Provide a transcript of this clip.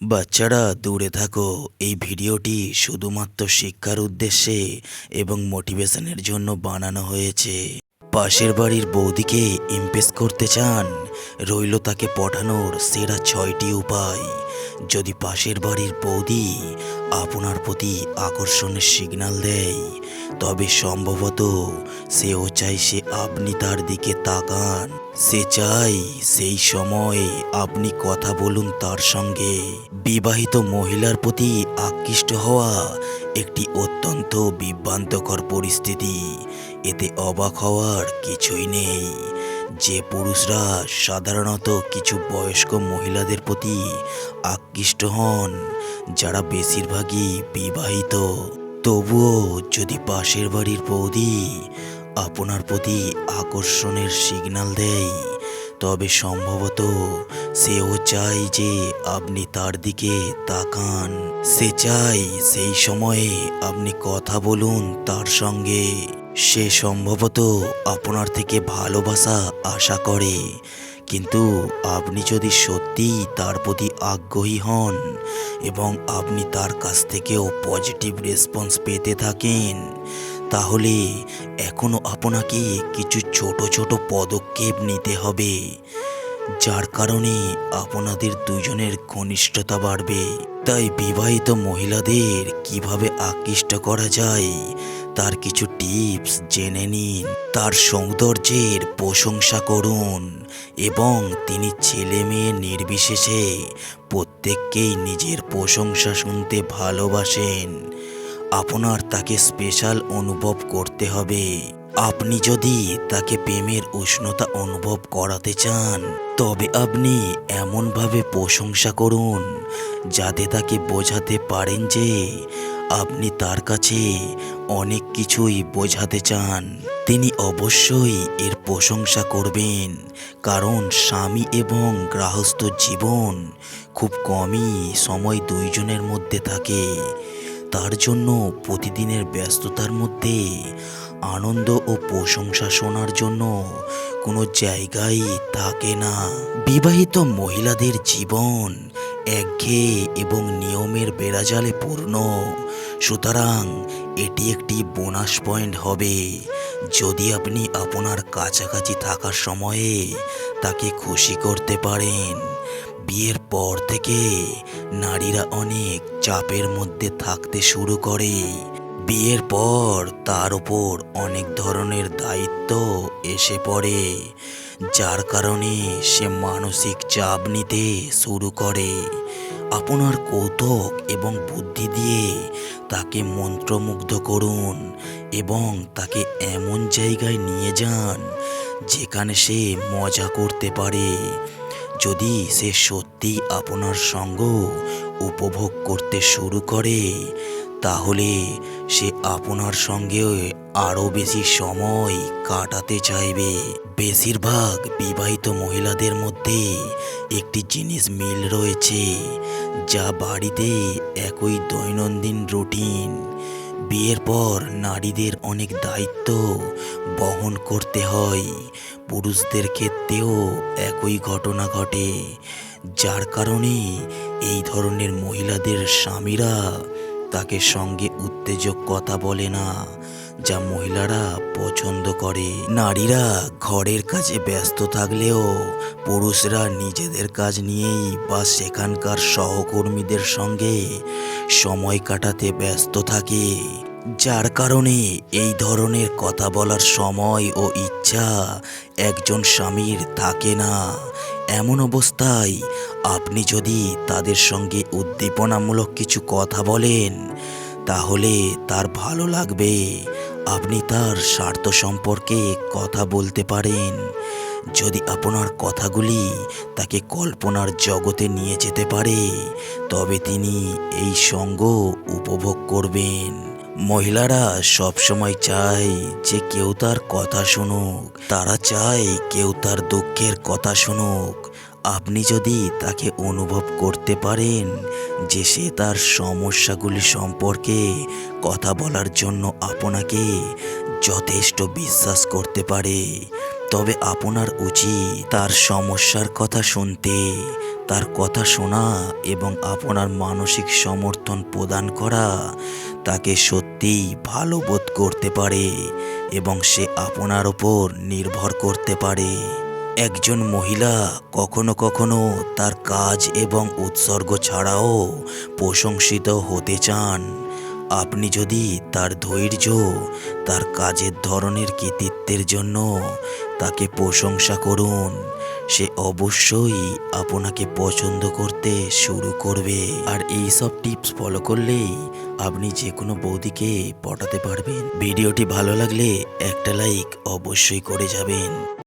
বাচ্চারা দূরে থাকো। এই ভিডিওটি শুধুমাত্র শিক্ষার উদ্দেশ্যে এবং মোটিভেশনের জন্য বানানো হয়েছে। পাশের বাড়ির বৌদিকে ইমপ্রেস করতে চান? রইল তাকে পটানোর সেরা 6টি উপায়। যদি পাশের বাড়ির বৌদি আপনার প্রতি আকর্ষণের সিগন্যাল দেয়, তবে সম্ভবত সেও চাইছে আপনি তার দিকে তাকান। সে চাই সেই সময়ে আপনি কথা বলুন তার সঙ্গে। বিবাহিত মহিলার প্রতি আকৃষ্ট হওয়া একটি অত্যন্ত বিভ্রান্তকর পরিস্থিতি। এতে অবাক হওয়ার কিছুই নেই। যে পুরুষরা সাধারণত কিছু বয়স্ক মহিলাদের প্রতি আকৃষ্ট হন, যারা বেশিরভাগই বিবাহিত, তবুও যদি পাশের বাড়ির বৌদি আপনার প্রতি আকর্ষণের সিগন্যাল দেয়, তবে সম্ভবত সেও চায় যে আপনি তার দিকে তাকান। সে চায় সেই সময়ে আপনি কথা বলুন তার সঙ্গে। সে সম্ভবত আপনার থেকে ভালোবাসা আশা করে, কিন্তু আপনি যদি সত্যিই তার প্রতি আগ্রহী হন এবং আপনি তার কাছ থেকেও পজিটিভ রেসপন্স পেতে থাকেন, তাহলে এখনও আপনাকে কিছু ছোট ছোট পদক্ষেপ নিতে হবে, যার কারণে আপনাদের দুজনের ঘনিষ্ঠতা বাড়বে। তাই বিবাহিত মহিলাদের কিভাবে আকৃষ্ট করা যায় তার কিছু টিপস জেনে নিন। তার সৌন্দর্যের প্রশংসা করুন এবং তিনি ছেলে মেয়ে নির্বিশেষে প্রত্যেককেই নিজের প্রশংসা শুনতে ভালোবাসেন। আপনার তাকে স্পেশাল অনুভব করতে হবে। আপনি যদি তাকে প্রেমের উষ্ণতা অনুভব করাতে চান, তবে আপনি এমনভাবে প্রশংসা করুন যাতে তাকে বোঝাতে পারেন যে আপনি তার কাছে অনেক কিছুই বোঝাতে চান। তিনি অবশ্যই এর প্রশংসা করবেন, কারণ স্বামী এবং গৃহস্থ জীবন খুব কমই সময় দুইজনের মধ্যে থাকে। তার জন্য প্রতিদিনের ব্যস্ততার মধ্যে আনন্দ ও প্রশংসা শোনার জন্য কোনো জায়গাই থাকে না। বিবাহিত মহিলাদের জীবন একঘেয়ে এবং নিয়মের বেড়াজালে পূর্ণ, সুতরাং এটি একটি বোনাস পয়েন্ট হবে যদি আপনি আপনার কাছাকাছি থাকার সময়ে তাকে খুশি করতে পারেন। বিয়ের পর থেকে নারীরা অনেক চাপের মধ্যে থাকতে শুরু করে। বিয়ের পর তার উপর অনেক ধরনের দায়িত্ব এসে পড়ে, যার কারণে সে মানসিক চাপ নিতে শুরু করে। আপনার কৌতুক এবং বুদ্ধি দিয়ে তাকে মন্ত্রমুগ্ধ করুন এবং তাকে এমন জায়গায় নিয়ে যান যেখানে সে মজা করতে পারে। যদি সে সত্যি আপনার সঙ্গ উপভোগ করতে শুরু করে, তাহলে সে আপনার সঙ্গে আরও বেশি সময় কাটাতে চাইবে। বেশিরভাগ বিবাহিত মহিলাদের মধ্যে একটি জিনিস মিল রয়েছে, যা বাড়িতে একই দৈনন্দিন রুটিন। বিয়ের পর নারীদের অনেক দায়িত্ব বহন করতে হয়। পুরুষদের ক্ষেত্রেও একই ঘটনা ঘটে, যার কারণে এই ধরনের মহিলাদের স্বামীরা তাকে সঙ্গে উত্তেজক কথা বলে না, যা মহিলারা পছন্দ করে। নারীরা ঘরের কাজে ব্যস্ত থাকলেও পুরুষরা নিজেদের কাজ নিয়েই বা সেখানকার সহকর্মীদের সঙ্গে সময় কাটাতে ব্যস্ত থাকে, যার কারণে এই ধরনের কথা বলার সময় ও ইচ্ছা একজন স্বামীর থাকে না। এমন অবস্থায় আপনি যদি তাদের সঙ্গে উদ্দীপনামূলক কিছু কথা বলেন, তাহলে তার ভালো লাগবে। আপনি তার স্বার্থ সম্পর্কে কথা বলতে পারেন। যদি আপনার কথাগুলি তাকে কল্পনার জগতে নিয়ে যেতে পারে, তবে তিনি এই সঙ্গ উপভোগ করবেন। মহিলারা সবসময় চায় যে কেউ তার কথা শুনুক। তারা চায় কেউ তার দুঃখের কথা শুনুক। আপনি যদি তাকে অনুভব করতে পারেন যে সে তার সমস্যাগুলি সম্পর্কে কথা বলার জন্য আপনাকে যথেষ্ট বিশ্বাস করতে পারে, তবে আপনার উচিত তার সমস্যার কথা শুনতে, তার কথা শোনা এবং আপনার মানসিক সমর্থন প্রদান করা। তাকে সত্যিই ভালো বোধ করতে পারে এবং সে আপনার ওপর নির্ভর করতে পারে। একজন মহিলা কখনো কখনো তার কাজ এবং উৎসর্গ ছাড়াও প্রশংসিত হতে চান। আপনি যদি তার ধৈর্য, তার কাজের ধরনের কৃতিত্বের জন্য তাকে প্রশংসা করুন, সে অবশ্যই আপনাকে পছন্দ করতে শুরু করবে। আর এই সব টিপস ফলো করলেই আপনি যে কোনো বৌদিকে পটাতে পারবেন। ভিডিওটি ভালো লাগলে একটা লাইক অবশ্যই করে যাবেন।